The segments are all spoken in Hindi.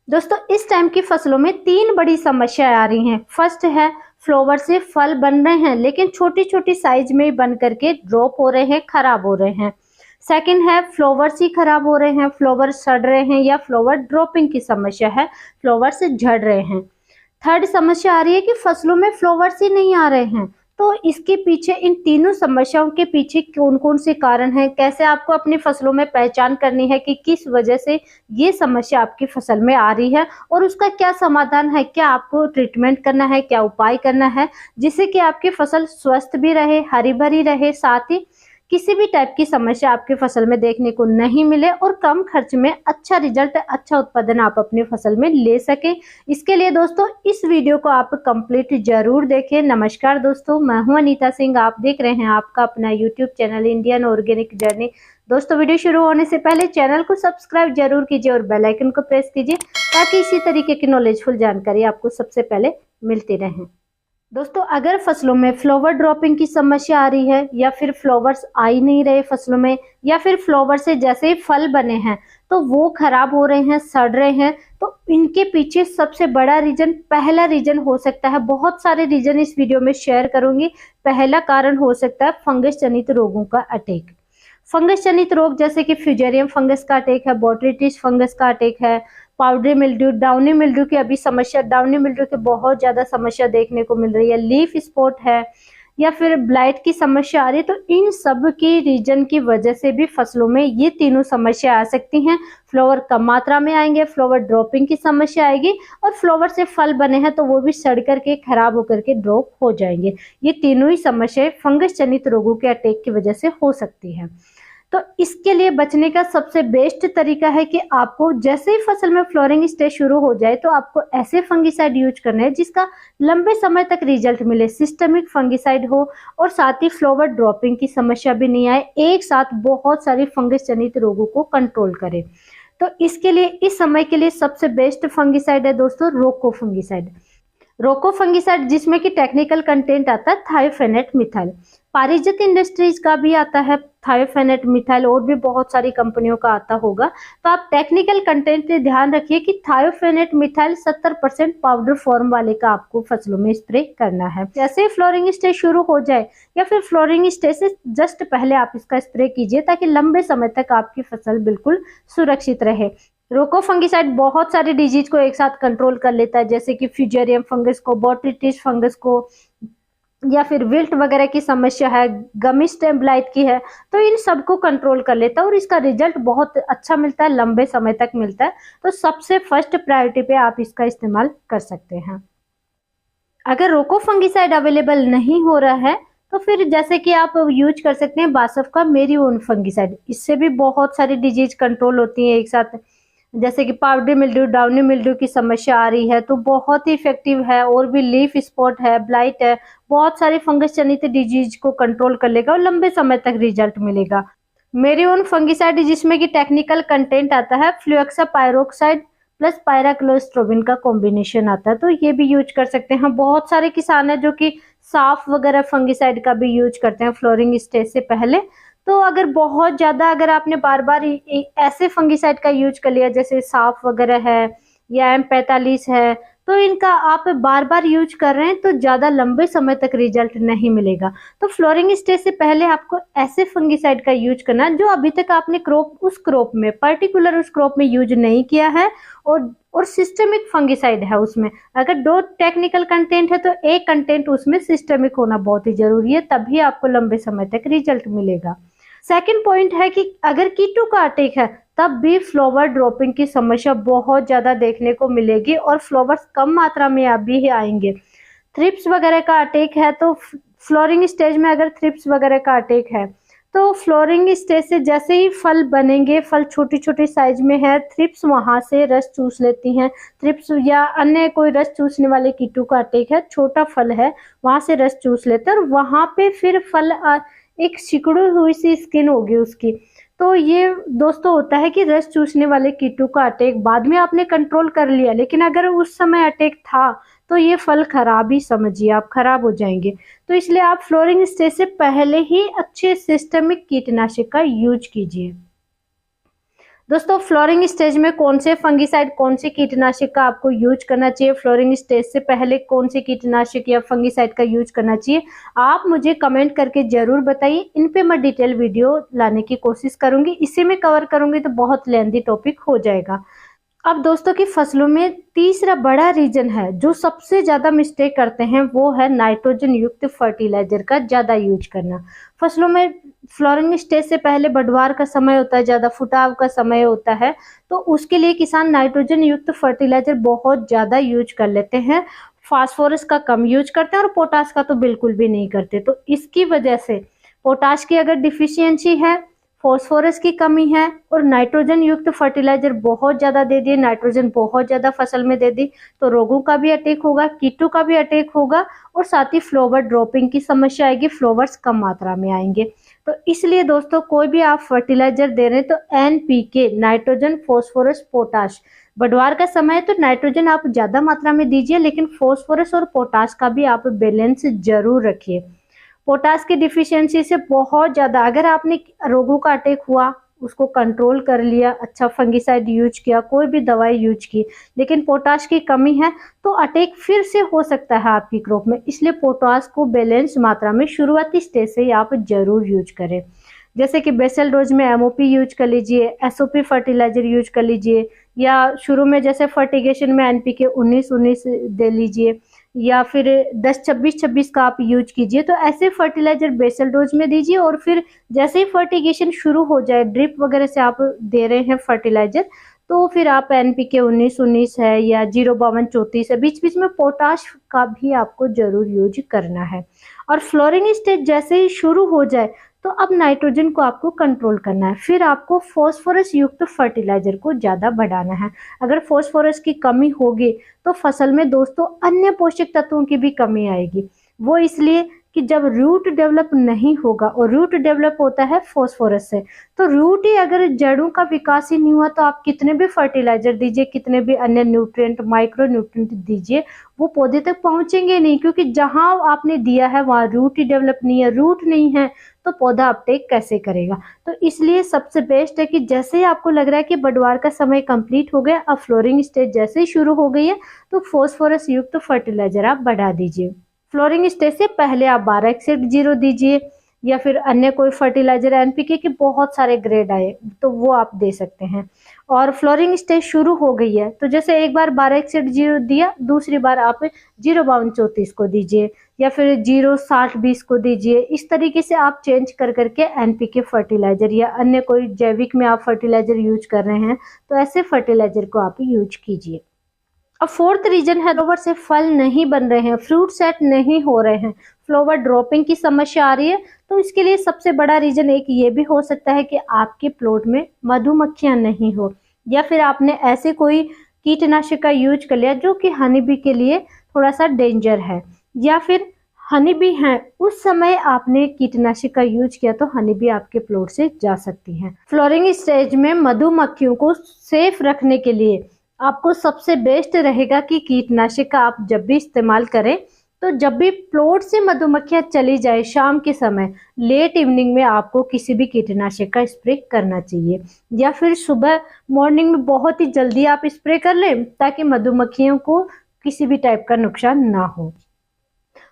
दोस्तों इस टाइम की फसलों में तीन बड़ी समस्याएं आ रही हैं। फर्स्ट है फ्लावर से फल बन रहे हैं लेकिन छोटी छोटी साइज में बन करके ड्रॉप हो रहे हैं, खराब हो रहे हैं। सेकंड है फ्लावर्स ही खराब हो रहे हैं, फ्लावर सड़ रहे हैं या फ्लावर ड्रॉपिंग की समस्या है, फ्लावर से झड़ रहे हैं। थर्ड समस्या आ रही है कि फसलों में फ्लावर्स ही नहीं आ रहे हैं। तो इसके पीछे, इन तीनों समस्याओं के पीछे कौन कौन से कारण हैं, कैसे आपको अपनी फसलों में पहचान करनी है कि किस वजह से ये समस्या आपकी फसल में आ रही है और उसका क्या समाधान है, क्या आपको ट्रीटमेंट करना है, क्या उपाय करना है जिससे कि आपकी फसल स्वस्थ भी रहे, हरी भरी रहे, साथ ही किसी भी टाइप की समस्या आपकी फसल में देखने को नहीं मिले और कम खर्च में अच्छा रिजल्ट, अच्छा उत्पादन आप अपनी फसल में ले सके। इसके लिए दोस्तों इस वीडियो को आप कंप्लीट जरूर देखें। नमस्कार दोस्तों, मैं हूं अनीता सिंह, आप देख रहे हैं आपका अपना YouTube channel Indian organic journey. दोस्तों वीडियो शुरू होने से पहले चैनल को सब्सक्राइब जरूर कीजिए और बेल आइकन को प्रेस कीजिए ताकि इसी तरीके की नॉलेजफुल जानकारी आपको सबसे पहले मिलती रहे। दोस्तों अगर फसलों में फ्लावर ड्रॉपिंग की समस्या आ रही है या फिर फ्लावर्स आ ही नहीं रहे फसलों में, या फिर फ्लावर से जैसे ही फल बने हैं तो वो खराब हो रहे हैं, सड़ रहे हैं, तो इनके पीछे सबसे बड़ा रीजन, पहला रीजन हो सकता है, बहुत सारे रीजन इस वीडियो में शेयर करूंगी। पहला कारण हो सकता है फंगस जनित रोगों का अटैक। फंगस जनित रोग जैसे कि फ्यूजेरियम फंगस का अटैक है, बोट्रिटिस फंगस का अटैक है, पाउडरी मिल्ड्यू, डाउनी मिल्ड्यू की अभी समस्या, डाउनी मिल्ड्यू की बहुत ज्यादा समस्या देखने को मिल रही है, लीफ स्पॉट है, या फिर ब्लाइट की समस्या आ रही है। तो इन सब की रीजन की वजह से भी फसलों में ये तीनों समस्या आ सकती हैं। फ्लावर कम मात्रा में आएंगे, फ्लावर ड्रॉपिंग की समस्या आएगी और फ्लावर से फल बने हैं तो वो भी सड़ करके, खराब होकर के ड्रॉप हो जाएंगे। ये तीनों ही समस्याएं फंगस जनित रोगों के अटैक की वजह से हो सकती है। तो इसके लिए बचने का सबसे बेस्ट तरीका है कि आपको जैसे ही फसल में फ्लोरिंग स्टेज शुरू हो जाए तो आपको ऐसे फंगिसाइड यूज करने हैं जिसका लंबे समय तक रिजल्ट मिले, सिस्टमिक फंगिसाइड हो और साथ ही फ्लावर ड्रॉपिंग की समस्या भी नहीं आए, एक साथ बहुत सारी फंगस जनित रोगों को कंट्रोल करे। तो इसके लिए इस समय के लिए सबसे बेस्ट फंगिसाइड है दोस्तों रोको फंगिसाइड। रोको फंगिसाइड जिसमें कि टेक्निकल कंटेंट आता है थायोफेनेट मिथाइल। पारिजात इंडस्ट्रीज का भी आता है थायोफेनेट मिथाइल, और भी बहुत सारी कंपनियों का आता होगा। तो आप टेक्निकल कंटेंट पे ध्यान रखिए कि थायोफेनेट मिथाइल 70% पाउडर फॉर्म वाले का आपको फसलों में स्प्रे करना है। जैसे ही फ्लोरिंग स्टेज शुरू हो जाए या फिर फ्लोरिंग स्टेज से जस्ट पहले आप इसका स्प्रे कीजिए ताकि लंबे समय तक आपकी फसल बिल्कुल सुरक्षित रहे। रोको फंगिसाइड बहुत सारी डिजीज को एक साथ कंट्रोल कर लेता है, जैसे कि फ्यूजेरियम फंगस को, बोट्रिटिस फंगस को, या फिर विल्ट वगैरह की समस्या है, गमी स्टेम ब्लाइट की है, तो इन सबको कंट्रोल कर लेता है और इसका रिजल्ट बहुत अच्छा मिलता है, लंबे समय तक मिलता है। तो सबसे फर्स्ट प्रायोरिटी पे आप इसका इस्तेमाल कर सकते हैं। अगर रोको फंगिसाइड अवेलेबल नहीं हो रहा है तो फिर जैसे कि आप यूज कर सकते हैं बासफ का मेरीओन फंगिसाइड। इससे भी बहुत सारी डिजीज कंट्रोल होती है एक साथ, जैसे कि पाउडरी मिल्ड्यू, डाउनी मिल्ड्यू की समस्या आ रही है तो बहुत ही इफेक्टिव है, और भी लीफ स्पॉट है, ब्लाइट है, बहुत सारी फंगस जनित डिजीज को कंट्रोल कर लेगा और लंबे समय तक रिजल्ट मिलेगा। मेरीओन फंगिसाइड जिसमें कि टेक्निकल कंटेंट आता है फ्लूएक्सा पायरोक्साइड प्लस पायराक्लोस्ट्रोबिन का कॉम्बिनेशन आता है, तो ये भी यूज कर सकते हैं। बहुत सारे किसान है जो कि साफ वगैरह फंगिसाइड का भी यूज करते हैं फ्लोरिंग स्टेज से पहले। तो अगर बहुत ज्यादा, अगर आपने बार बार ऐसे फंगिसाइड का यूज कर लिया जैसे साफ वगैरह है या M45 है, तो इनका आप बार बार यूज कर रहे हैं तो ज्यादा लंबे समय तक रिजल्ट नहीं मिलेगा। तो फ्लोरिंग स्टेज से पहले आपको ऐसे फंगिसाइड का यूज करना जो अभी तक आपने उस क्रॉप में, पर्टिकुलर उस क्रॉप में यूज नहीं किया है, और सिस्टमिक फंगिसाइड है उसमें। अगर दो टेक्निकल कंटेंट है तो एक कंटेंट उसमें सिस्टमिक होना बहुत ही जरूरी है, तभी आपको लंबे समय तक रिजल्ट मिलेगा। सेकेंड पॉइंट है कि अगर कीटो का अटैक है तब भी फ्लावर ड्रॉपिंग की समस्या बहुत ज्यादा देखने को मिलेगी और फ्लावर्स कम मात्रा में अभी आएंगे। थ्रिप्स वगैरह का अटैक है तो फ्लोरिंग स्टेज में अगर थ्रिप्स वगैरह का अटैक है तो फ्लोरिंग स्टेज से जैसे ही फल बनेंगे, फल छोटी छोटी साइज में है, थ्रिप्स वहां से रस चूस लेती हैं। थ्रिप्स या अन्य कोई रस चूसने वाले कीटों का अटैक है, छोटा फल है वहां से रस चूस लेते हैं और वहां पे फिर फल एक सिकुड़ी हुई सी स्किन होगी उसकी। तो ये दोस्तों होता है कि रस चूसने वाले कीटों का अटैक बाद में आपने कंट्रोल कर लिया, लेकिन अगर उस समय अटैक था तो ये फल खराब ही समझिए, आप खराब हो जाएंगे। तो इसलिए आप फ्लोरिंग स्टेज से पहले ही अच्छे सिस्टमिक कीटनाशक का यूज कीजिए। दोस्तों फ्लोरिंग स्टेज में कौन से फंगिसाइड, कौन से कीटनाशक का आपको यूज करना चाहिए, फ्लोरिंग स्टेज से पहले कौन से कीटनाशक या फंगिसाइड का यूज करना चाहिए, आप मुझे कमेंट करके जरूर बताइए। इन पे मैं डिटेल वीडियो लाने की कोशिश करूंगी। इसी में कवर करूंगी तो बहुत लेंथी टॉपिक हो जाएगा। अब दोस्तों की फसलों में तीसरा बड़ा रीजन है जो सबसे ज्यादा मिस्टेक करते हैं, वो है नाइट्रोजन युक्त फर्टिलाइजर का ज्यादा यूज करना। फसलों में फ्लोरिंग स्टेज से पहले बढ़वार का समय होता है, ज्यादा फुटाव का समय होता है, तो उसके लिए किसान नाइट्रोजन युक्त फर्टिलाइजर बहुत ज्यादा यूज कर लेते हैं। फास्फोरस का कम यूज करते हैं और पोटास का तो बिल्कुल भी नहीं करते। तो इसकी वजह से पोटाश की अगर डिफिशियंसी है, फॉस्फोरस की कमी है और नाइट्रोजन युक्त फर्टिलाइजर बहुत ज्यादा दे दिए, नाइट्रोजन बहुत ज्यादा फसल में दे दी, तो रोगों का भी अटैक होगा, कीटों का भी अटैक होगा और साथ ही फ्लावर ड्रॉपिंग की समस्या आएगी, फ्लावर्स कम मात्रा में आएंगे। तो इसलिए दोस्तों कोई भी आप फर्टिलाइजर दे रहे हैं तो एनपीके, नाइट्रोजन, फॉस्फोरस, पोटाश, बढ़वार का समय तो नाइट्रोजन आप ज्यादा मात्रा में दीजिए, लेकिन फॉस्फोरस और पोटाश का भी आप बैलेंस जरूर रखिए। पोटास की डिफिशियंसी से बहुत ज्यादा, अगर आपने रोगों का अटैक हुआ, उसको कंट्रोल कर लिया, अच्छा फंगिसाइड यूज किया, कोई भी दवाई यूज की, लेकिन पोटाश की कमी है तो अटैक फिर से हो सकता है आपकी क्रॉप में। इसलिए पोटाश को बैलेंस मात्रा में शुरुआती स्टेज से ही आप जरूर यूज करें। जैसे कि बेसल डोज में एमओपी यूज कर लीजिए, एसओपी फर्टिलाइजर यूज कर लीजिए, या शुरू में जैसे फर्टिगेशन में एनपीके 19-19 दे लीजिए, या फिर 10-26-26 का आप यूज कीजिए। तो ऐसे फर्टिलाइजर बेसल डोज में दीजिए और फिर जैसे ही फर्टिगेशन शुरू हो जाए, ड्रिप वगैरह से आप दे रहे हैं फर्टिलाइजर, तो फिर आप एनपीके 19-19 है या 052-34 है, बीच बीच में पोटाश का भी आपको जरूर यूज करना है। और फ्लोरिंग स्टेज जैसे ही शुरू हो जाए तो अब नाइट्रोजन को आपको कंट्रोल करना है, फिर आपको फॉस्फोरस युक्त फर्टिलाइजर को ज्यादा बढ़ाना है। अगर फॉस्फोरस की कमी होगी तो फसल में दोस्तों अन्य पोषक तत्वों की भी कमी आएगी। वो इसलिए कि जब रूट डेवलप नहीं होगा, और रूट डेवलप होता है फॉस्फोरस से, तो रूट ही अगर जड़ों का विकास ही नहीं हुआ तो आप कितने भी फर्टिलाइजर दीजिए, कितने भी अन्य न्यूट्रिएंट, माइक्रो न्यूट्रिएंट दीजिए, वो पौधे तक पहुंचेंगे नहीं, क्योंकि जहां आपने दिया है वहां रूट ही डेवलप नहीं है। रूट नहीं है तो पौधा अपटेक कैसे करेगा। तो इसलिए सबसे बेस्ट है कि जैसे ही आपको लग रहा है कि बढ़वार का समय कंप्लीट हो गया, अब फ्लोरिंग स्टेज जैसे ही शुरू हो गई है, तो फॉस्फोरस युक्त फर्टिलाइजर आप बढ़ा दीजिए। फ्लोरिंग स्टेज से पहले आप 12-0 दीजिए, या फिर अन्य कोई फर्टिलाइजर, एनपीके के बहुत सारे ग्रेड आए तो वो आप दे सकते हैं। और फ्लोरिंग स्टेज शुरू हो गई है तो जैसे एक बार 12-0 दिया, दूसरी बार आप 052-34 को दीजिए, या फिर 060-20 को दीजिए। इस तरीके से आप चेंज कर करके एनपीके फर्टिलाइजर या अन्य कोई जैविक में आप फर्टिलाइजर यूज कर रहे हैं तो ऐसे फर्टिलाइजर को आप यूज कीजिए। अब फोर्थ रीजन है, फ्लावर से फल नहीं बन रहे हैं, फ्रूट सेट नहीं हो रहे हैं, फ्लावर ड्रॉपिंग की समस्या आ रही है, तो इसके लिए सबसे बड़ा रीजन एक ये भी हो सकता है कि आपके प्लॉट में मधुमक्खियां नहीं हो, या फिर आपने ऐसे कोई कीटनाशक का यूज कर लिया जो कि हनी बी के लिए थोड़ा सा डेंजर है, या फिर हनी बी है उस समय आपने कीटनाशक का यूज किया तो हनी बी आपके प्लॉट से जा सकती है। फ्लोरिंग स्टेज में मधुमक्खियों को सेफ रखने के लिए आपको सबसे बेस्ट रहेगा कि कीटनाशक का आप जब भी इस्तेमाल करें तो जब भी प्लॉट से मधुमक्खियां चली जाए, शाम के समय, लेट इवनिंग में आपको किसी भी कीटनाशक का स्प्रे करना चाहिए, या फिर सुबह मॉर्निंग में बहुत ही जल्दी आप स्प्रे कर लें ताकि मधुमक्खियों को किसी भी टाइप का नुकसान ना हो।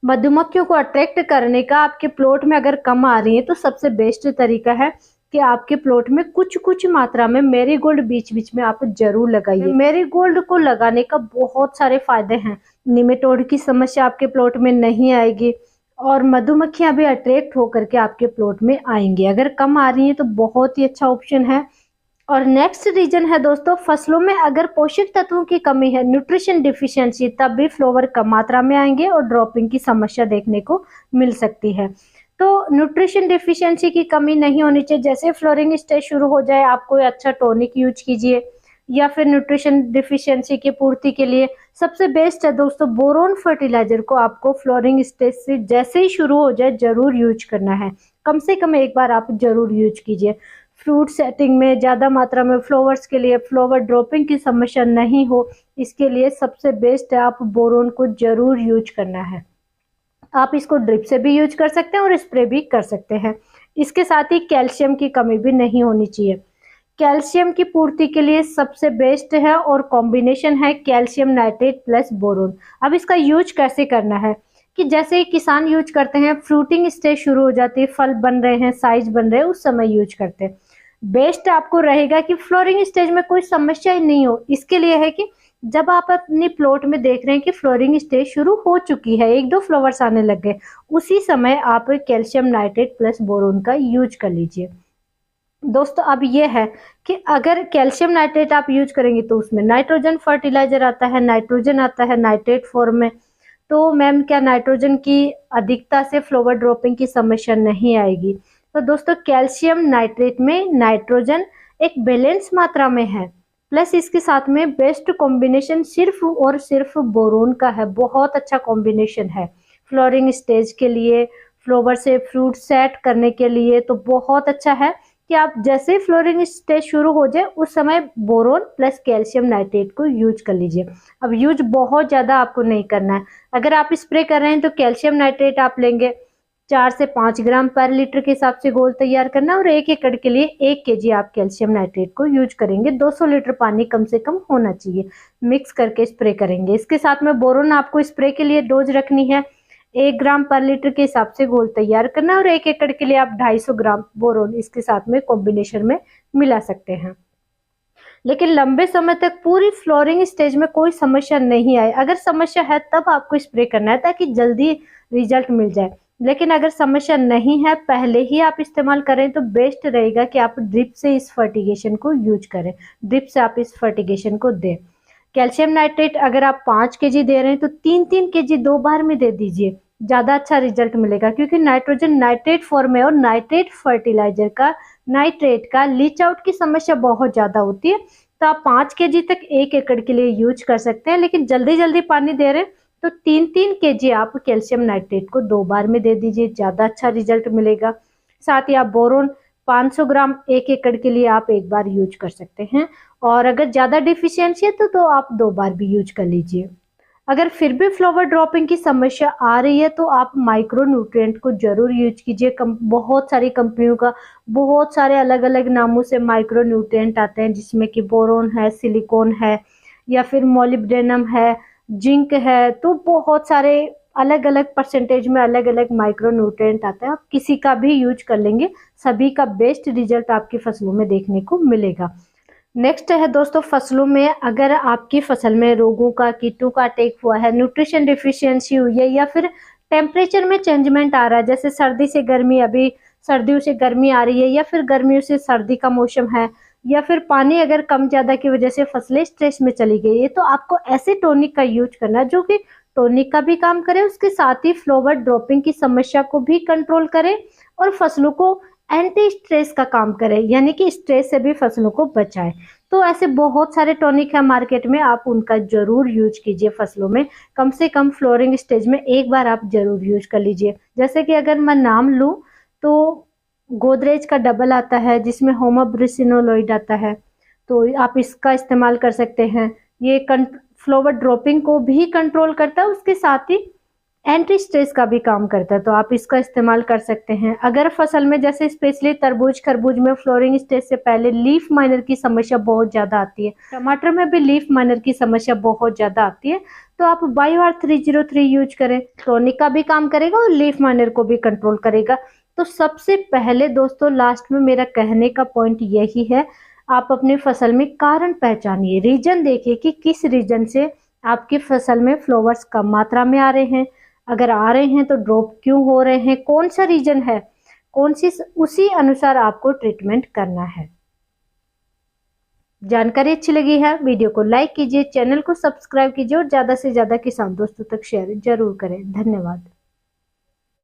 मधुमक्खियों को अट्रैक्ट करने का आपके प्लॉट में अगर कम आ रही है तो सबसे बेस्ट तरीका है कि आपके प्लॉट में कुछ कुछ मात्रा में मैरीगोल्ड बीच बीच में आप जरूर लगाइए। मैरीगोल्ड को लगाने का बहुत सारे फायदे हैं। निमेटोड की समस्या आपके प्लॉट में नहीं आएगी और मधुमक्खियां भी अट्रैक्ट होकर के आपके प्लॉट में आएंगी। अगर कम आ रही है तो बहुत ही अच्छा ऑप्शन है। और नेक्स्ट रीजन है दोस्तों, फसलों में अगर पोषक तत्वों की कमी है, न्यूट्रिशन डिफिशियंसी, तब भी फ्लावर कम मात्रा में आएंगे और ड्रॉपिंग की समस्या देखने को मिल सकती है। तो न्यूट्रिशन डिफिशियंसी की कमी नहीं होनी चाहिए। जैसे फ्लोरिंग स्टेज शुरू हो जाए आप कोई अच्छा टॉनिक यूज कीजिए, या फिर न्यूट्रिशन डिफिशियंसी की पूर्ति के लिए सबसे बेस्ट है दोस्तों बोरोन फर्टिलाइजर को आपको फ्लोरिंग स्टेज से जैसे ही शुरू हो जाए जरूर यूज करना है। कम से कम एक बार आप जरूर यूज कीजिए। फ्रूट सेटिंग में ज़्यादा मात्रा में फ्लावर्स के लिए, फ्लावर ड्रॉपिंग की समस्या नहीं हो, इसके लिए सबसे बेस्ट है आप बोरोन को जरूर यूज करना है। आप इसको ड्रिप से भी यूज कर सकते हैं और स्प्रे भी कर सकते हैं। इसके साथ ही कैल्शियम की कमी भी नहीं होनी चाहिए। कैल्शियम की पूर्ति के लिए सबसे बेस्ट है और कॉम्बिनेशन है कैल्शियम नाइट्रेट प्लस बोरोन। अब इसका यूज कैसे करना है कि जैसे किसान यूज करते हैं, फ्रूटिंग स्टेज शुरू हो जाती है, फल बन रहे हैं, साइज बन रहे हैं, उस समय यूज करते हैं। बेस्ट आपको रहेगा कि फ्लोरिंग स्टेज में कोई समस्या ही नहीं हो। इसके लिए है कि जब आप अपनी प्लॉट में देख रहे हैं कि फ्लोरिंग स्टेज शुरू हो चुकी है, 1-2 फ्लावर्स आने लग गए, उसी समय आप कैल्शियम नाइट्रेट प्लस बोरोन का यूज कर लीजिए। दोस्तों अब ये है कि अगर कैल्शियम नाइट्रेट आप यूज करेंगे तो उसमें नाइट्रोजन फर्टिलाइजर आता है, नाइट्रोजन आता है नाइट्रेट फॉर्म में। तो मैम क्या नाइट्रोजन की अधिकता से फ्लावर ड्रॉपिंग की समस्या नहीं आएगी? तो दोस्तों कैल्शियम नाइट्रेट में नाइट्रोजन एक बैलेंस मात्रा में है, प्लस इसके साथ में बेस्ट कॉम्बिनेशन सिर्फ और सिर्फ बोरोन का है। बहुत अच्छा कॉम्बिनेशन है फ्लोरिंग स्टेज के लिए, फ्लावर से फ्रूट सेट करने के लिए। तो बहुत अच्छा है कि आप जैसे फ्लोरिंग स्टेज शुरू हो जाए उस समय बोरोन प्लस कैल्शियम नाइट्रेट को यूज कर लीजिए। अब यूज बहुत ज़्यादा आपको नहीं करना है। अगर आप स्प्रे कर रहे हैं तो कैल्शियम नाइट्रेट आप लेंगे 4 से 5 ग्राम पर लीटर के हिसाब से घोल तैयार करना, और 1 एकड़ के लिए 1 kg आप कैल्शियम नाइट्रेट को यूज करेंगे। 200 लीटर पानी कम से कम होना चाहिए, मिक्स करके स्प्रे करेंगे। इसके साथ में बोरोन आपको स्प्रे के लिए डोज रखनी है 1 ग्राम पर लीटर के हिसाब से घोल तैयार करना, और 1 एकड़ के लिए आप 250 ग्राम बोरोन इसके साथ में कॉम्बिनेशन में मिला सकते हैं। लेकिन लंबे समय तक पूरी फ्लोरिंग स्टेज में कोई समस्या नहीं आए। अगर समस्या है तब आपको स्प्रे करना है ताकि जल्दी रिजल्ट मिल जाए। लेकिन अगर समस्या नहीं है, पहले ही आप इस्तेमाल करें तो बेस्ट रहेगा कि आप ड्रिप से इस फर्टिगेशन को यूज करें, ड्रिप से आप इस फर्टिगेशन को दें। कैल्शियम नाइट्रेट अगर आप 5 kg दे रहे हैं तो 3-3 kg 2 बार में दे दीजिए, ज़्यादा अच्छा रिजल्ट मिलेगा। क्योंकि नाइट्रोजन नाइट्रेट फॉर्म है और नाइट्रेट फर्टिलाइजर का, नाइट्रेट का लीच आउट की समस्या बहुत ज़्यादा होती है। तो आप 5 kg तक 1 एकड़ के लिए यूज कर सकते हैं। लेकिन जल्दी जल्दी पानी दे रहे हैं तो 3-3 kg आप कैल्शियम नाइट्रेट को 2 बार में दे दीजिए, ज़्यादा अच्छा रिजल्ट मिलेगा। साथ ही आप बोरोन 500 ग्राम 1 एकड़ के लिए आप 1 बार यूज कर सकते हैं, और अगर ज़्यादा डिफिशियंसी है तो आप 2 बार भी यूज कर लीजिए। अगर फिर भी फ्लावर ड्रॉपिंग की समस्या आ रही है तो आप माइक्रो न्यूट्रिएंट को जरूर यूज कीजिए। बहुत सारी कंपनियों का बहुत सारे अलग अलग नामों से माइक्रो न्यूट्रिएंट आते हैं, जिसमें कि बोरोन है, सिलिकॉन है, या फिर मोलिब्डेनम है, जिंक है। तो बहुत सारे अलग अलग परसेंटेज में अलग अलग माइक्रो न्यूट्रिएंट आते हैं। आप किसी का भी यूज कर लेंगे, सभी का बेस्ट रिजल्ट आपकी फसलों में देखने को मिलेगा। नेक्स्ट है दोस्तों, फसलों में अगर आपकी फसल में रोगों का, कीटों का अटैक हुआ है, न्यूट्रिशन डिफिशियंसी हुई है, या फिर टेम्परेचर में चेंजमेंट आ रहा है, जैसे सर्दी से गर्मी, अभी सर्दियों से गर्मी आ रही है, या फिर गर्मियों से सर्दी का मौसम है, या फिर पानी अगर कम ज़्यादा की वजह से फसलें स्ट्रेस में चली गई है, तो आपको ऐसे टॉनिक का यूज करना है जो कि टॉनिक का भी काम करे, उसके साथ ही फ्लावर ड्रॉपिंग की समस्या को भी कंट्रोल करे और फसलों को एंटी स्ट्रेस का काम करे, यानी कि स्ट्रेस से भी फसलों को बचाए। तो ऐसे बहुत सारे टॉनिक है मार्केट में, आप उनका जरूर यूज कीजिए फसलों में। कम से कम फ्लोरिंग स्टेज में 1 बार आप जरूर यूज कर लीजिए। जैसे कि अगर मैं नाम लूँ तो गोदरेज का डबल आता है, जिसमें होमोब्रिसिनोलोइड आता है, तो आप इसका इस्तेमाल कर सकते हैं। ये फ्लावर ड्रॉपिंग को भी कंट्रोल करता है, उसके साथ ही एंटी स्ट्रेस का भी काम करता है, तो आप इसका इस्तेमाल कर सकते हैं। अगर फसल में जैसे स्पेशली तरबूज खरबूज में फ्लोरिंग स्टेज से पहले लीफ माइनर की समस्या बहुत ज़्यादा आती है, टमाटर में भी लीफ माइनर की समस्या बहुत ज़्यादा आती है, तो आप बायोआर 303 यूज करें, टॉनिक का भी काम करेगा और लीफ माइनर को भी कंट्रोल करेगा। तो सबसे पहले दोस्तों, लास्ट में मेरा कहने का पॉइंट यही है, आप अपनी फसल में कारण पहचानिए, रीजन देखिए कि किस रीजन से आपकी फसल में फ्लावर्स कम मात्रा में आ रहे हैं। अगर आ रहे हैं तो ड्रॉप क्यों हो रहे हैं, कौन सा रीजन है, कौन सी, उसी अनुसार आपको ट्रीटमेंट करना है। जानकारी अच्छी लगी है, वीडियो को लाइक कीजिए, चैनल को सब्सक्राइब कीजिए और ज़्यादा से ज़्यादा किसान दोस्तों तक शेयर जरूर करें। धन्यवाद।